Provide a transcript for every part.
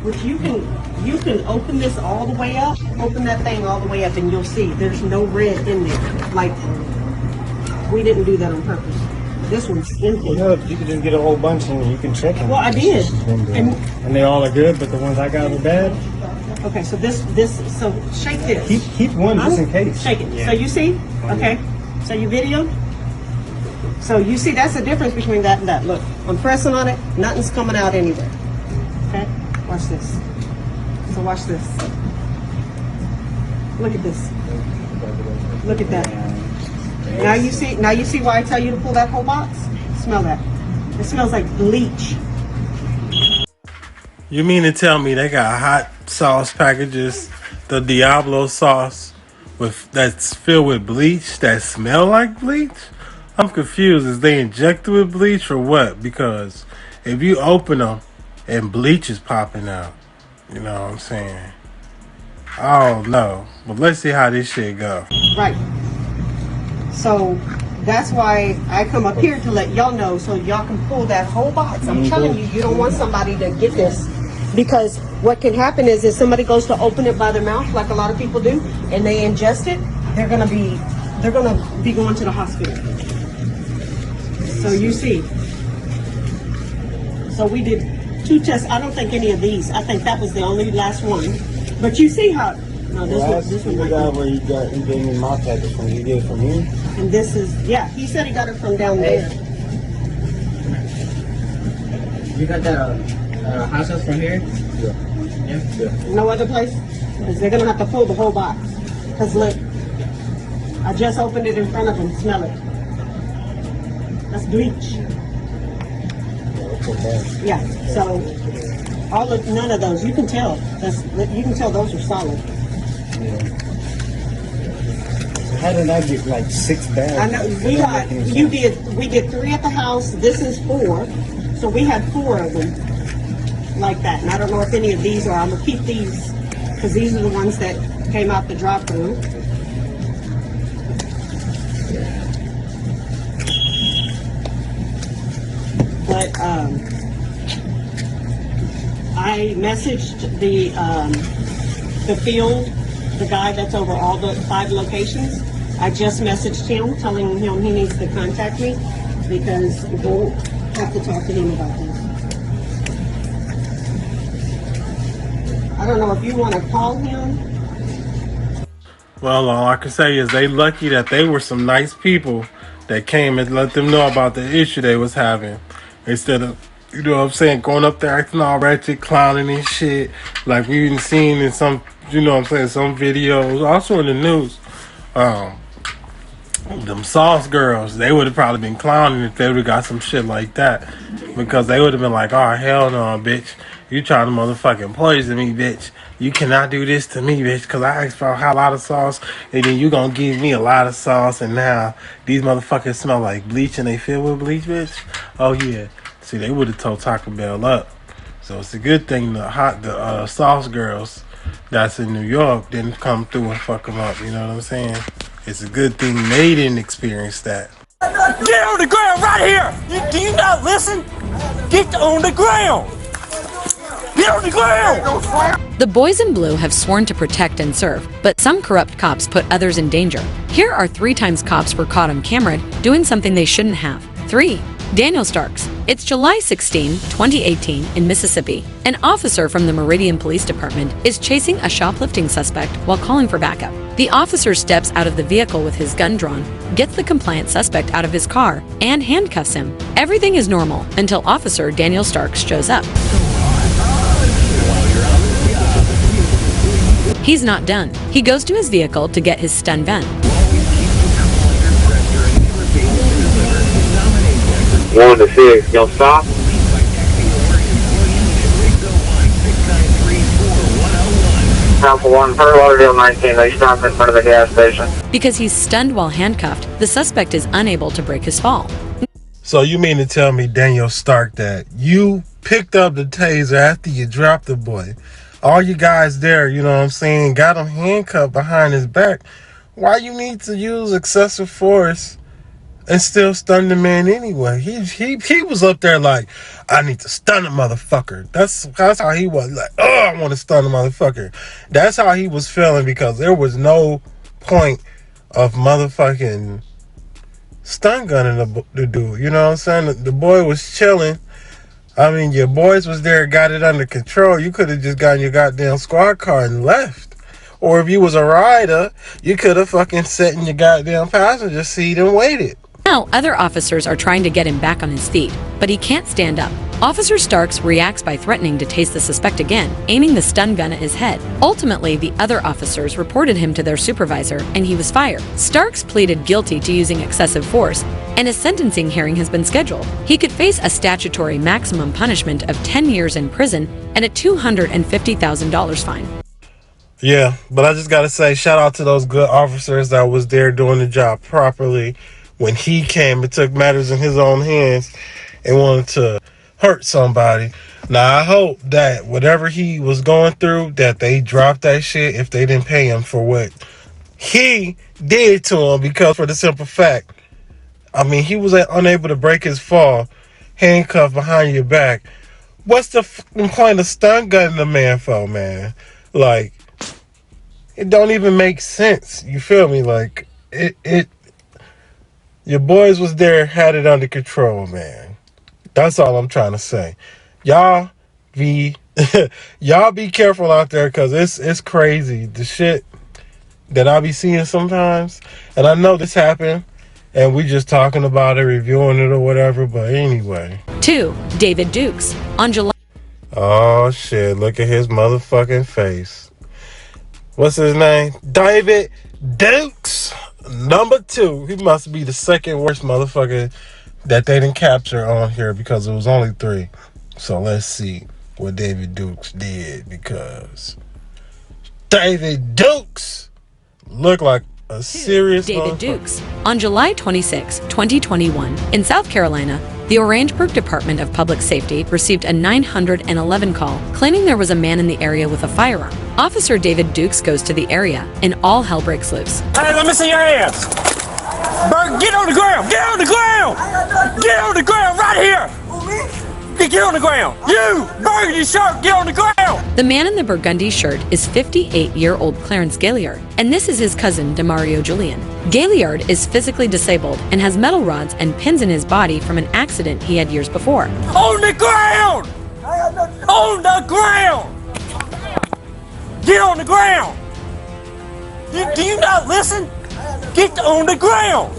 Which you can open this all the way up, open that thing all the way up, and you'll see there's no red in there. Like, we didn't do that on purpose. This one's empty. Well, no, you can just get a whole bunch and you can check them. Well, I did. And they all are good, but the ones I got were bad. Okay, so so shake this. Keep one just in case. Shake it. Yeah. So you see? Okay. So you video? So you see that's the difference between that and that. Look, I'm pressing on it, nothing's coming out anywhere. Okay? Watch this. So watch this. Look at this. Look at that. Now you see why I tell you to pull that whole box? Smell that. It smells like bleach. You mean to tell me they got hot sauce packages, the Diablo sauce that's filled with bleach that smell like bleach? I'm confused. Is they injected with bleach or what? Because if you open them and bleach is popping out, you know what I'm saying? I don't know. But let's see how this shit go. Right. So that's why I come up here to let y'all know so y'all can pull that whole box. I'm telling you, you don't want somebody to get this. Because what can happen is if somebody goes to open it by their mouth, like a lot of people do, and they ingest it, they're gonna be going to the hospital. So you see. So we did 2 tests. I don't think any of these. I think that was the only last one. But you see how no, this one the guy where he gave me my package from. He gave it from you? And this is he said he got it from down there. You got that hot sauce from here? Yeah. No other place? Because they're going to have to pull the whole box. Because look, I just opened it in front of them. Smell it. That's bleach. Yeah, so none of those. You can tell. You can tell those are solid. Yeah. How did I get like 6 bags? I know we did 3 at the house. This is 4. So we had 4 of them. Like that, and I don't know if any of these are. I'm gonna keep these because these are the ones that came out the drive-through. But I messaged the field, the guy that's over all the 5 locations. I just messaged him, telling him he needs to contact me because we'll have to talk to him about this. I don't know if you want to call him. Well, all I can say is they lucky that they were some nice people that came and let them know about the issue they was having. Instead of, you know what I'm saying, going up there acting all ratchet, clowning and shit. Like we even seen in some, you know what I'm saying, some videos. Also in the news. Them sauce girls, they would have probably been clowning if they would have got some shit like that. Because they would have been like, oh, hell no, bitch. You trying to motherfucking poison me, bitch. You cannot do this to me, bitch, because I asked for a lot of sauce, and then you gonna give me a lot of sauce, and now these motherfuckers smell like bleach, and they filled with bleach, bitch? Oh, yeah. See, they would have told Taco Bell up. So it's a good thing the sauce girls that's in New York didn't come through and fuck them up, you know what I'm saying? It's a good thing they didn't experience that. Get on the ground right here! Do you not listen? Get on the ground! Get on the ground! The boys in blue have sworn to protect and serve, but some corrupt cops put others in danger. Here are 3 times cops were caught on camera doing something they shouldn't have. 3. Daniel Starks. It's July 16, 2018 in Mississippi. An officer from the Meridian Police Department is chasing a shoplifting suspect while calling for backup. The officer steps out of the vehicle with his gun drawn, gets the compliant suspect out of his car, and handcuffs him. Everything is normal until Officer Daniel Starks shows up. He's not done. He goes to his vehicle to get his stun gun. 1 to 6, y'all stop. Alpha 1, Fort Lauderdale 19, they stopped in front of the gas station. Because he's stunned while handcuffed, the suspect is unable to break his fall. So you mean to tell me, Daniel Stark, that you picked up the taser after you dropped the boy? All you guys there, you know what I'm saying, got him handcuffed behind his back. Why you need to use excessive force and still stunned the man anyway. He was up there like, I need to stun a motherfucker. That's how he was. Like, oh, I want to stun a motherfucker. That's how he was feeling, because there was no point of motherfucking stun gunning the dude. You know what I'm saying? The boy was chilling. I mean, your boys was there, got it under control. You could have just gotten your goddamn squad car and left. Or if you was a rider, you could have fucking sat in your goddamn passenger seat and waited. Now, other officers are trying to get him back on his feet, but he can't stand up. Officer Starks reacts by threatening to tase the suspect again, aiming the stun gun at his head. Ultimately, the other officers reported him to their supervisor, and he was fired. Starks pleaded guilty to using excessive force, and his sentencing hearing has been scheduled. He could face a statutory maximum punishment of 10 years in prison and a $250,000 fine. Yeah, but I just gotta say, shout out to those good officers that was there doing the job properly. When he came and took matters in his own hands and wanted to hurt somebody. Now, I hope that whatever he was going through, that they dropped that shit if they didn't pay him for what he did to him, because for the simple fact, I mean, he was unable to break his fall, handcuffed behind your back. What's the point of stun gunning the man for, man? Like, it don't even make sense. You feel me? Like, your boys was there, had it under control, man. That's all I'm trying to say. Y'all be careful out there, because it's crazy. The shit that I be seeing sometimes. And I know this happened, and we just talking about it, reviewing it or whatever, but anyway. 2. David Dukes. On July... Oh, shit. Look at his motherfucking face. What's his name? David Dukes. Number 2. He must be the second worst motherfucker that they didn't capture on here, because it was only 3. So let's see what David Dukes did, because David Dukes looked like a serious David Dukes. On July 26, 2021, in South Carolina, the Orangeburg Department of Public Safety received a 911 call claiming there was a man in the area with a firearm. Officer David Dukes goes to the area, and all hell breaks loose. Hey, let me see your hands. Bird, get on the ground. Get on the ground. Get on the ground right here. Get on the ground. You, burgundy shirt, get on the ground. The man in the burgundy shirt is 58-year-old Clarence Gaillard, and this is his cousin, Demario Julian. Gaillard is physically disabled and has metal rods and pins in his body from an accident he had years before. On the ground. On the ground. Get on the ground. Do you not listen? Get on the ground.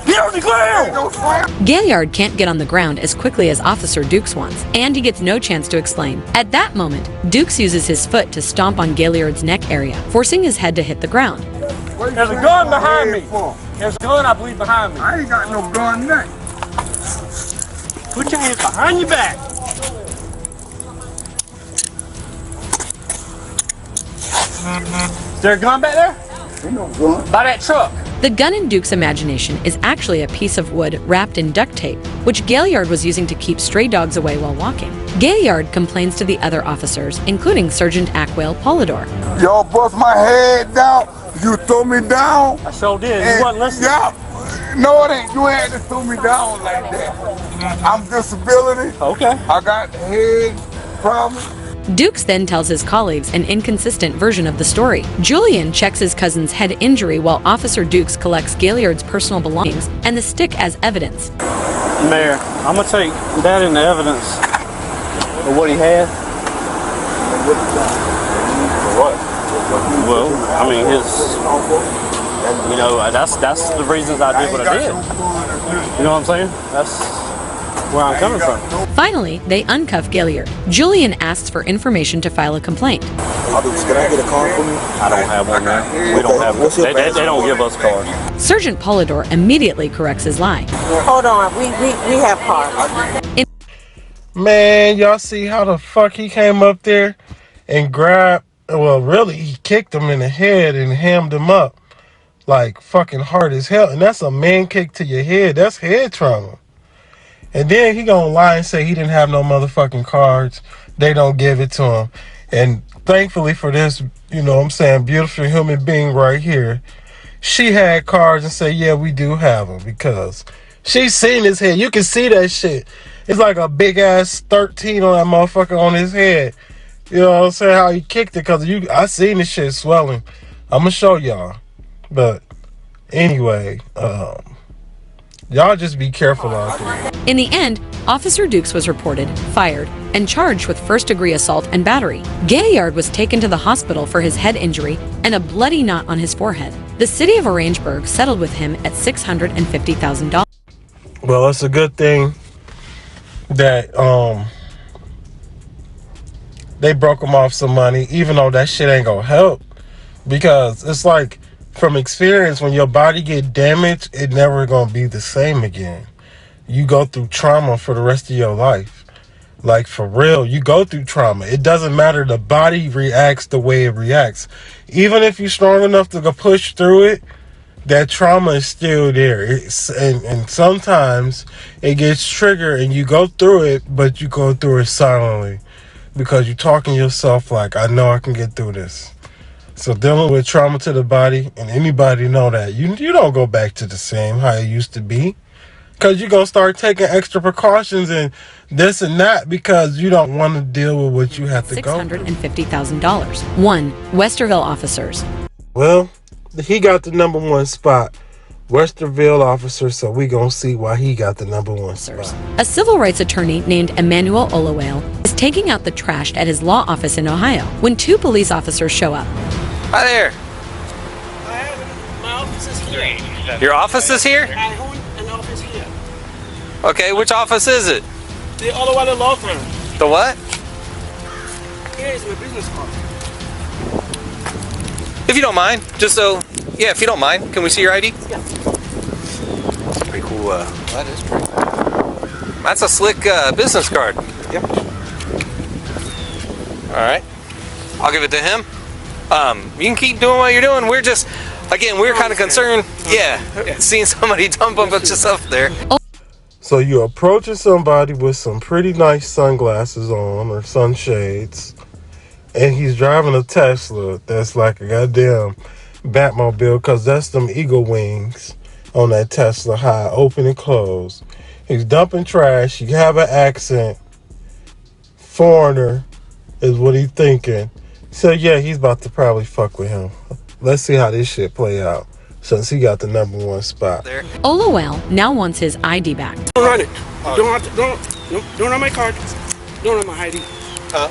Get on the ground! Gaillard can't get on the ground as quickly as Officer Dukes wants, and he gets no chance to explain. At that moment, Dukes uses his foot to stomp on Gaillard's neck area, forcing his head to hit the ground. There's a gun behind me. There's a gun, I believe, behind me. I ain't got no gun neck. Put your hands behind your back. Is there a gun back there? Ain't no gun. By that truck. The gun in Duke's imagination is actually a piece of wood wrapped in duct tape, which Gaillard was using to keep stray dogs away while walking. Gaillard complains to the other officers, including Sergeant Ackwell Polidor. Y'all bust my head down. You throw me down. I sure did. You wasn't listening. Yeah. No, it ain't. You had to throw me down like that. I'm disability. Okay. I got head problems. Dukes then tells his colleagues an inconsistent version of the story. Julian checks his cousin's head injury while Officer Dukes collects Gaillard's personal belongings and the stick as evidence. Mayor, I'm going to take that in the evidence of what he had. What? Well, I mean, that's the reasons I did what I did. You know what I'm saying? That's where I'm coming from. Finally, they uncuff Gaillard. Julian asks for information to file a complaint. Can I get a car for me? I don't have one there. We don't have one. They don't give us cars. Sergeant Polidor immediately corrects his lie. Hold on, we have cars. Man, y'all see how the fuck he came up there and grabbed, well, really, he kicked him in the head and hammed him up like fucking hard as hell. And that's a man kick to your head. That's head trauma. And then he gonna lie and say he didn't have no motherfucking cards. They don't give it to him. And thankfully for this, you know what I'm saying, beautiful human being right here, she had cards and say, yeah, we do have them, because she's seen his head. You can see that shit. It's like a big ass 13 on that motherfucker on his head. You know what I'm saying? How he kicked it, because I seen this shit swelling. I'm gonna show y'all. But anyway, y'all just be careful out there. In the end, Officer Dukes was reported, fired, and charged with first-degree assault and battery. Gaillard was taken to the hospital for his head injury and a bloody knot on his forehead. The city of Orangeburg settled with him at $650,000. Well, it's a good thing that they broke him off some money, even though that shit ain't gonna help. Because it's like, from experience, when your body get damaged, it never gonna be the same again. You go through trauma for the rest of your life. Like, for real, you go through trauma. It doesn't matter. The body reacts the way it reacts. Even if you're strong enough to go push through it, that trauma is still there. And sometimes it gets triggered and you go through it, but you go through it silently. Because you're talking to yourself like, I know I can get through this. So dealing with trauma to the body, and anybody know that, you don't go back to the same how it used to be. Because you're going to start taking extra precautions and this and that, because you don't want to deal with what you have to go through. $650,000. 1. Westerville officers. Well, he got the number one spot. Westerville officer, so we going to see why he got the number one spot. A civil rights attorney named Emmanuel Olawale is taking out the trash at his law office in Ohio when 2 police officers show up. Hi there. My office is here. Your office is here? I own an office here. Okay, which office is it? The Olawale Law Firm. The what? Here is my business card. If you don't mind, just so, yeah, if you don't mind, can we see your ID? Yeah. Pretty cool. That is pretty cool. That's a slick business card. Yep. All right. I'll give it to him. You can keep doing what you're doing. We're just, again, we're kind of concerned. Yeah, seeing somebody dump a bunch of stuff there. So you're approaching somebody with some pretty nice sunglasses on or sunshades, and he's driving a Tesla that's like a goddamn Batmobile, because that's them eagle wings on that Tesla, high, open and closed. He's dumping trash. You have an accent. Foreigner is what he's thinking. So yeah, he's about to probably fuck with him. Let's see how this shit play out, since he got the number one spot. Olawale now wants his ID back. Don't run it. Don't run my card. Don't run my ID. Huh?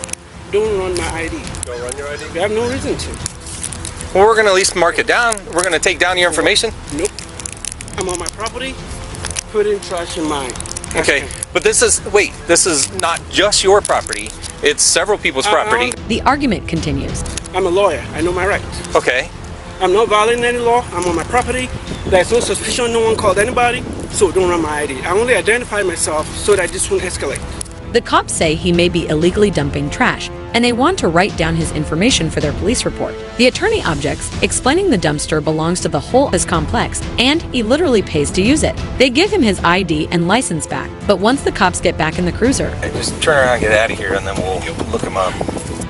Don't run my ID. Don't run your ID? You have no reason to. Well, we're going to at least mark it down. We're going to take down your information. Nope. I'm on my property, putting trash in mine. Okay, but this is not just your property. It's several people's property. The argument continues. I'm a lawyer. I know my rights. Okay. I'm not violating any law. I'm on my property. There's no suspicion. No one called anybody. So don't run my ID. I only identify myself so that this won't escalate. The cops say he may be illegally dumping trash, and they want to write down his information for their police report. The attorney objects, explaining the dumpster belongs to the whole office complex, and he literally pays to use it. They give him his ID and license back, but once the cops get back in the cruiser, Hey, just turn around and get out of here, and then we'll look him up.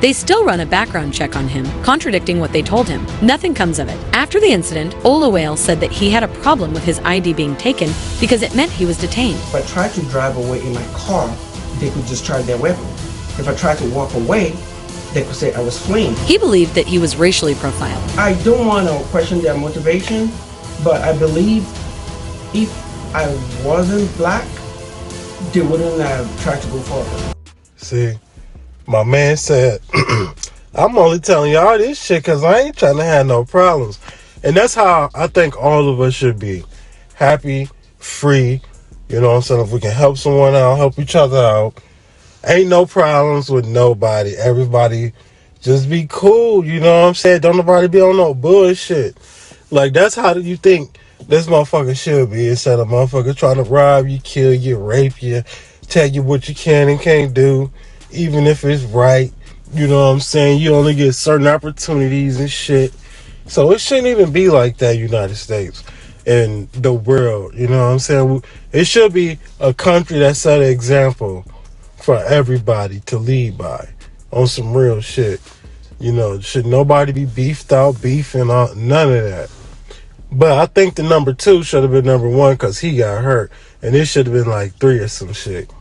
they still run a background check on him, contradicting what they told him. Nothing comes of it. After the incident, Olawale said that he had a problem with his ID being taken because it meant he was detained. If I tried to drive away in my car, they could discharge their weapon. If I tried to walk away, they could say I was fleeing. He believed that he was racially profiled. I don't want to question their motivation, but I believe if I wasn't black, they wouldn't have tried to go forward. See, my man said, I'm only telling y'all this shit because I ain't trying to have no problems. And that's how I think all of us should be. Happy, free, you know what I'm saying? If we can help someone out, help each other out. Ain't no problems with nobody. Everybody just be cool, you know what I'm saying? Don't nobody be on no bullshit. Like, that's how you think this motherfucker should be, instead of motherfucker trying to rob you, kill you, rape you, tell you what you can and can't do, even if it's right. You know what I'm saying? You only get certain opportunities and shit. So it shouldn't even be like that, United States and the world. You know what I'm saying? It should be a country that set an example for everybody to lead by on some real shit. You know, should nobody be beefed out, beefing out, none of that. But I think the number 2 should have been number 1 because he got hurt. And it should have been like 3 or some shit.